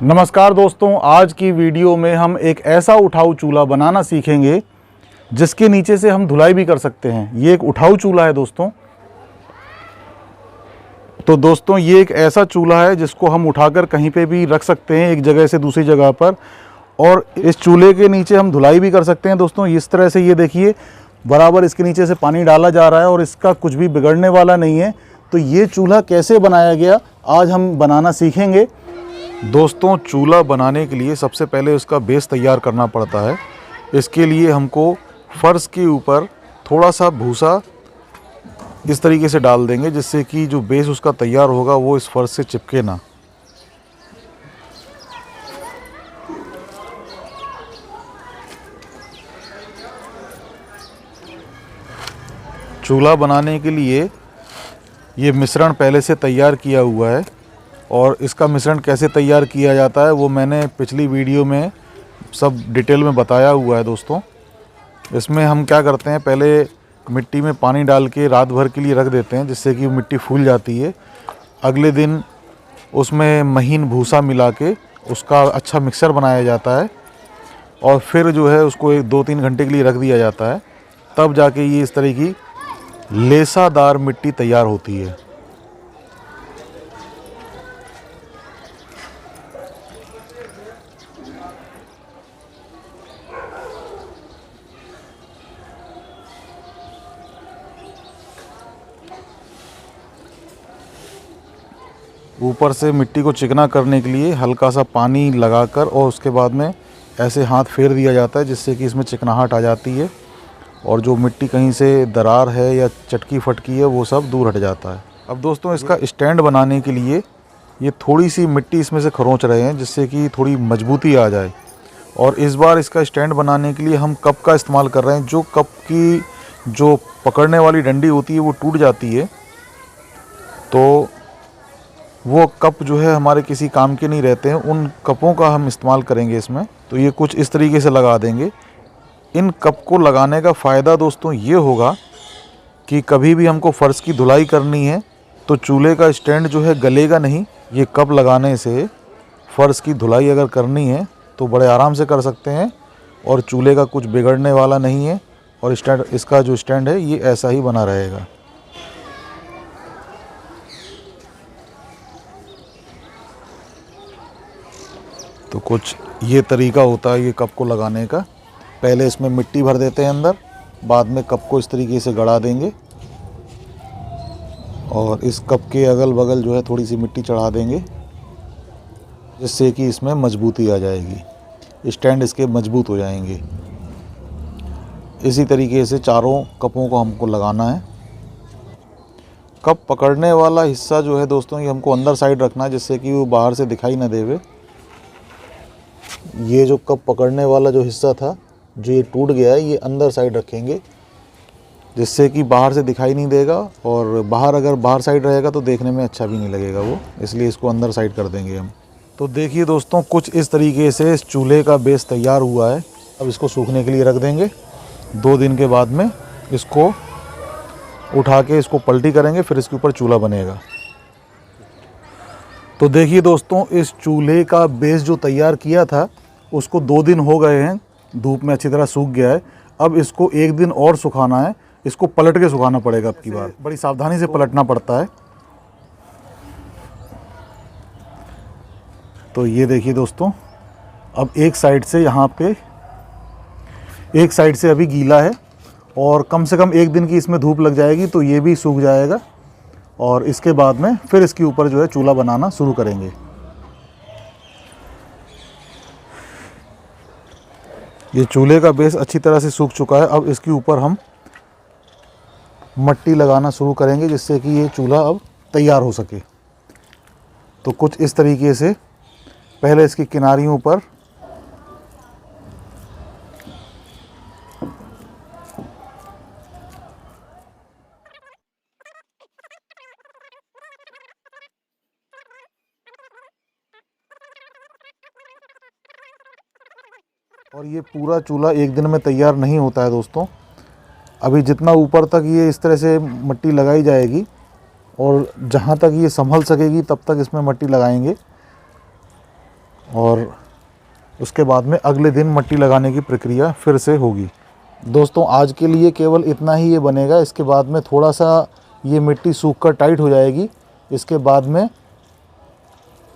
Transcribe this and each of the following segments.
नमस्कार दोस्तों, आज की वीडियो में हम एक ऐसा उठाऊ चूल्हा बनाना सीखेंगे जिसके नीचे से हम धुलाई भी कर सकते हैं। ये एक उठाऊ चूल्हा है दोस्तों। तो दोस्तों ये एक ऐसा चूल्हा है जिसको हम उठाकर कहीं पे भी रख सकते हैं, एक जगह से दूसरी जगह पर। और इस चूल्हे के नीचे हम धुलाई भी कर सकते हैं दोस्तों। इस तरह से ये देखिए, बराबर इसके नीचे से पानी डाला जा रहा है और इसका कुछ भी बिगड़ने वाला नहीं है। तो ये चूल्हा कैसे बनाया गया आज हम बनाना सीखेंगे। दोस्तों चूल्हा बनाने के लिए सबसे पहले उसका बेस तैयार करना पड़ता है। इसके लिए हमको फर्श के ऊपर थोड़ा सा भूसा इस तरीके से डाल देंगे जिससे कि जो बेस उसका तैयार होगा वो इस फर्श से चिपके ना। चूल्हा बनाने के लिए ये मिश्रण पहले से तैयार किया हुआ है और इसका मिश्रण कैसे तैयार किया जाता है वो मैंने पिछली वीडियो में सब डिटेल में बताया हुआ है दोस्तों। इसमें हम क्या करते हैं, पहले मिट्टी में पानी डाल के रात भर के लिए रख देते हैं जिससे कि मिट्टी फूल जाती है। अगले दिन उसमें महीन भूसा मिला के उसका अच्छा मिक्सर बनाया जाता है और फिर जो है उसको 2-3 घंटे के लिए रख दिया जाता है। तब जाके ये इस तरह की लेसादार मिट्टी तैयार होती है। ऊपर से मिट्टी को चिकना करने के लिए हल्का सा पानी लगाकर और उसके बाद में ऐसे हाथ फेर दिया जाता है जिससे कि इसमें चिकनाहट आ जाती है और जो मिट्टी कहीं से दरार है या चटकी फटकी है वो सब दूर हट जाता है। अब दोस्तों इसका स्टैंड बनाने के लिए ये थोड़ी सी मिट्टी इसमें से खरोंच रहे हैं जिससे कि थोड़ी मजबूती आ जाए। और इस बार इसका स्टैंड बनाने के लिए हम कप का इस्तेमाल कर रहे हैं। जो कप की जो पकड़ने वाली डंडी होती है वो टूट जाती है तो वो कप जो है हमारे किसी काम के नहीं रहते हैं, उन कपों का हम इस्तेमाल करेंगे इसमें। तो ये कुछ इस तरीके से लगा देंगे। इन कप को लगाने का फ़ायदा दोस्तों ये होगा कि कभी भी हमको फ़र्श की धुलाई करनी है तो चूल्हे का स्टैंड जो है गलेगा नहीं। ये कप लगाने से फ़र्श की धुलाई अगर करनी है तो बड़े आराम से कर सकते हैं और चूल्हे का कुछ बिगड़ने वाला नहीं है। और स्टैंड, इसका जो स्टैंड है ये ऐसा ही बना रहेगा। तो कुछ ये तरीका होता है ये कप को लगाने का। पहले इसमें मिट्टी भर देते हैं अंदर, बाद में कप को इस तरीके से गड़ा देंगे और इस कप के अगल बगल जो है थोड़ी सी मिट्टी चढ़ा देंगे जिससे कि इसमें मजबूती आ जाएगी, स्टैंड इसके मजबूत हो जाएंगे। इसी तरीके से चारों कपों को हमको लगाना है। कप पकड़ने वाला हिस्सा जो है दोस्तों ये हमको अंदर साइड रखना है जिससे कि वो बाहर से दिखाई ना देवे। ये जो कप पकड़ने वाला जो हिस्सा था जो ये टूट गया है ये अंदर साइड रखेंगे जिससे कि बाहर से दिखाई नहीं देगा और अगर बाहर साइड रहेगा तो देखने में अच्छा भी नहीं लगेगा वो, इसलिए इसको अंदर साइड कर देंगे हम। तो देखिए दोस्तों कुछ इस तरीके से इस चूल्हे का बेस तैयार हुआ है। अब इसको सूखने के लिए रख देंगे। 2 दिन के बाद में इसको उठा के इसको पलटी करेंगे, फिर इसके ऊपर चूल्हा बनेगा। तो देखिए दोस्तों इस चूल्हे का बेस जो तैयार किया था उसको 2 दिन हो गए हैं, धूप में अच्छी तरह सूख गया है। अब इसको 1 दिन और सुखाना है। इसको पलट के सुखाना पड़ेगा अब की बार, बड़ी सावधानी से पलटना पड़ता है। तो ये देखिए दोस्तों, अब एक साइड से यहाँ पे एक साइड से अभी गीला है और कम से कम 1 दिन की इसमें धूप लग जाएगी तो ये भी सूख जाएगा और इसके बाद में फिर इसके ऊपर जो है चूल्हा बनाना शुरू करेंगे। ये चूल्हे का बेस अच्छी तरह से सूख चुका है। अब इसके ऊपर हम मट्टी लगाना शुरू करेंगे जिससे कि ये चूल्हा अब तैयार हो सके। तो कुछ इस तरीके से पहले इसकी किनारियों पर और ये पूरा चूल्हा 1 दिन में तैयार नहीं होता है दोस्तों। अभी जितना ऊपर तक ये इस तरह से मिट्टी लगाई जाएगी और जहाँ तक ये संभल सकेगी तब तक इसमें मिट्टी लगाएंगे और उसके बाद में अगले दिन मिट्टी लगाने की प्रक्रिया फिर से होगी। दोस्तों आज के लिए केवल इतना ही ये बनेगा। इसके बाद में थोड़ा सा ये मिट्टी सूख कर टाइट हो जाएगी। इसके बाद में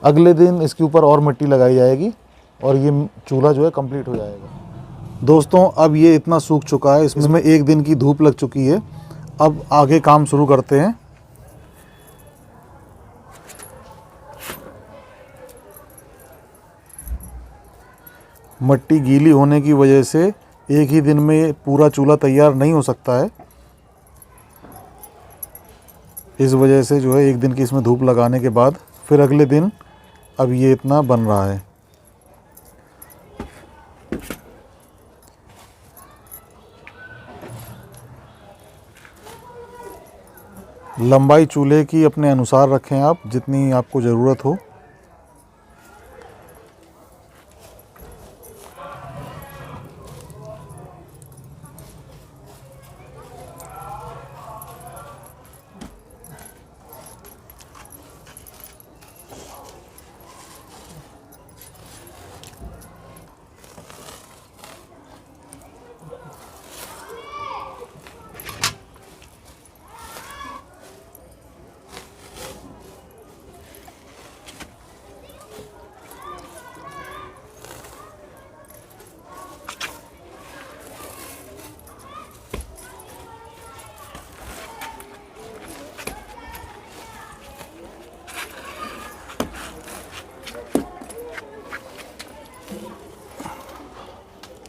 अगले दिन इसके ऊपर और मिट्टी लगाई जाएगी और ये चूल्हा जो है कंप्लीट हो जाएगा। दोस्तों अब ये इतना सूख चुका है, इसमें एक दिन की धूप लग चुकी है। अब आगे काम शुरू करते हैं। मिट्टी गीली होने की वजह से एक ही दिन में पूरा चूल्हा तैयार नहीं हो सकता है। इस वजह से जो है एक दिन की इसमें धूप लगाने के बाद फिर अगले दिन अब ये इतना बन रहा है। लंबाई चूल्हे की अपने अनुसार रखें आप, जितनी आपको ज़रूरत हो।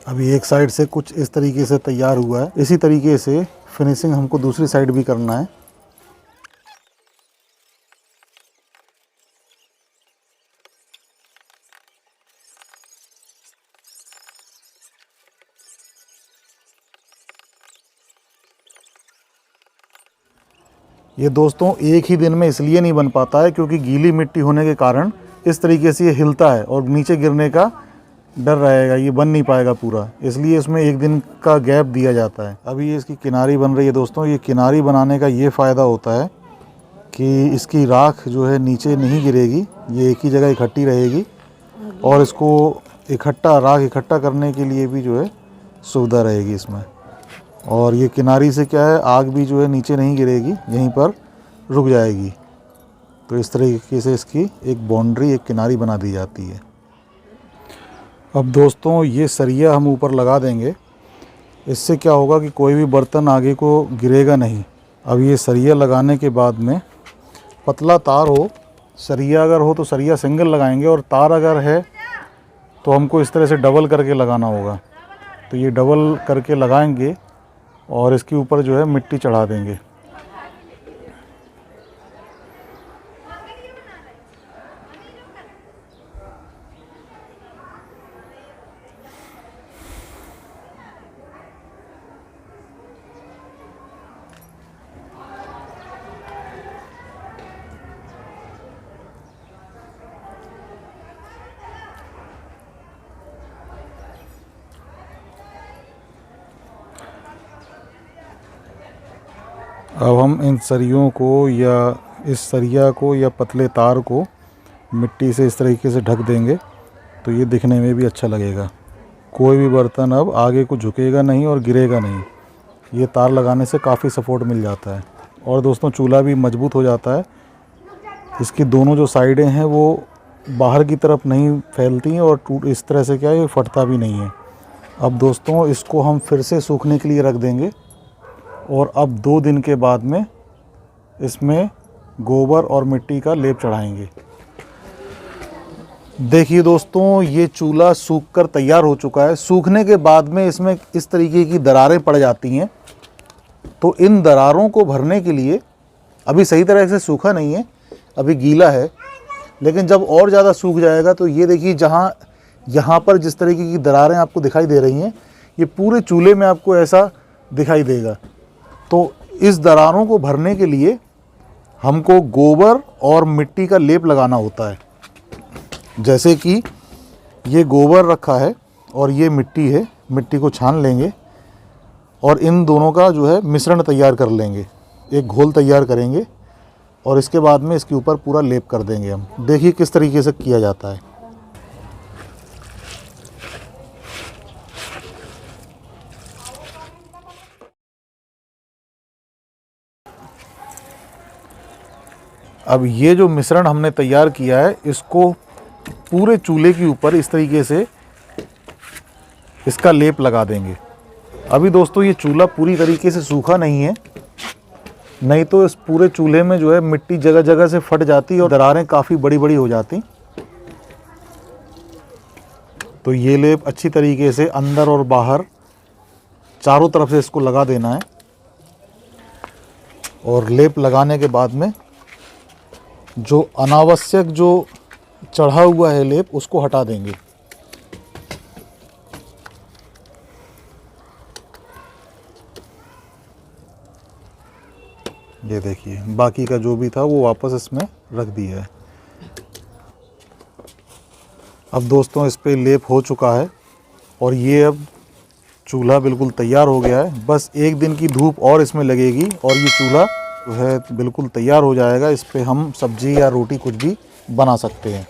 अभी एक साइड से कुछ इस तरीके से तैयार हुआ है। इसी तरीके से फिनिशिंग हमको दूसरी साइड भी करना है। ये दोस्तों एक ही दिन में इसलिए नहीं बन पाता है क्योंकि गीली मिट्टी होने के कारण इस तरीके से ये हिलता है और नीचे गिरने का डर रहेगा, ये बन नहीं पाएगा पूरा, इसलिए इसमें एक दिन का गैप दिया जाता है। अभी ये इसकी किनारी बन रही है। दोस्तों ये किनारी बनाने का ये फ़ायदा होता है कि इसकी राख जो है नीचे नहीं गिरेगी, ये एक ही जगह इकट्ठी रहेगी और इसको राख इकट्ठा करने के लिए भी जो है सुविधा रहेगी इसमें। और ये किनारी से क्या है, आग भी जो है नीचे नहीं गिरेगी, यहीं पर रुक जाएगी। तो इस तरीके से इसकी एक बाउंड्री, एक किनारी बना दी जाती है। अब दोस्तों ये सरिया हम ऊपर लगा देंगे। इससे क्या होगा कि कोई भी बर्तन आगे को गिरेगा नहीं। अब ये सरिया लगाने के बाद में पतला तार हो, सरिया अगर हो तो सरिया सिंगल लगाएंगे और तार अगर है तो हमको इस तरह से डबल करके लगाना होगा। तो ये डबल करके लगाएंगे और इसके ऊपर जो है मिट्टी चढ़ा देंगे। अब हम इन सरियों को या इस सरिया को या पतले तार को मिट्टी से इस तरीके से ढक देंगे तो ये दिखने में भी अच्छा लगेगा। कोई भी बर्तन अब आगे को झुकेगा नहीं और गिरेगा नहीं। ये तार लगाने से काफ़ी सपोर्ट मिल जाता है और दोस्तों चूल्हा भी मजबूत हो जाता है। इसकी दोनों जो साइडें हैं वो बाहर की तरफ नहीं फैलती हैं और इस तरह से क्या है, ये फटता भी नहीं है। अब दोस्तों इसको हम फिर से सूखने के लिए रख देंगे और अब 2 दिन के बाद में इसमें गोबर और मिट्टी का लेप चढ़ाएंगे। देखिए दोस्तों ये चूल्हा सूखकर तैयार हो चुका है। सूखने के बाद में इसमें इस तरीके की दरारें पड़ जाती हैं। तो इन दरारों को भरने के लिए अभी सही तरह से सूखा नहीं है, अभी गीला है, लेकिन जब और ज़्यादा सूख जाएगा तो ये देखिए यहाँ पर जिस तरीके की दरारें आपको दिखाई दे रही हैं, ये पूरे चूल्हे में आपको ऐसा दिखाई देगा। तो इस दरारों को भरने के लिए हमको गोबर और मिट्टी का लेप लगाना होता है। जैसे कि ये गोबर रखा है और ये मिट्टी है, मिट्टी को छान लेंगे और इन दोनों का जो है मिश्रण तैयार कर लेंगे, एक घोल तैयार करेंगे और इसके बाद में इसके ऊपर पूरा लेप कर देंगे हम। देखिए किस तरीके से किया जाता है। अब ये जो मिश्रण हमने तैयार किया है इसको पूरे चूल्हे के ऊपर इस तरीके से इसका लेप लगा देंगे। अभी दोस्तों ये चूल्हा पूरी तरीके से सूखा नहीं है, नहीं तो इस पूरे चूल्हे में जो है मिट्टी जगह जगह से फट जाती और दरारें काफ़ी बड़ी बड़ी हो जाती। तो ये लेप अच्छी तरीके से अंदर और बाहर चारों तरफ से इसको लगा देना है। और लेप लगाने के बाद में जो अनावश्यक जो चढ़ा हुआ है लेप उसको हटा देंगे। ये देखिए बाकी का जो भी था वो वापस इसमें रख दिया है। अब दोस्तों इस पे लेप हो चुका है और ये अब चूल्हा बिल्कुल तैयार हो गया है। बस एक दिन की धूप और इसमें लगेगी और ये चूल्हा जो है बिल्कुल तैयार हो जाएगा। इस पे हम सब्जी या रोटी कुछ भी बना सकते हैं।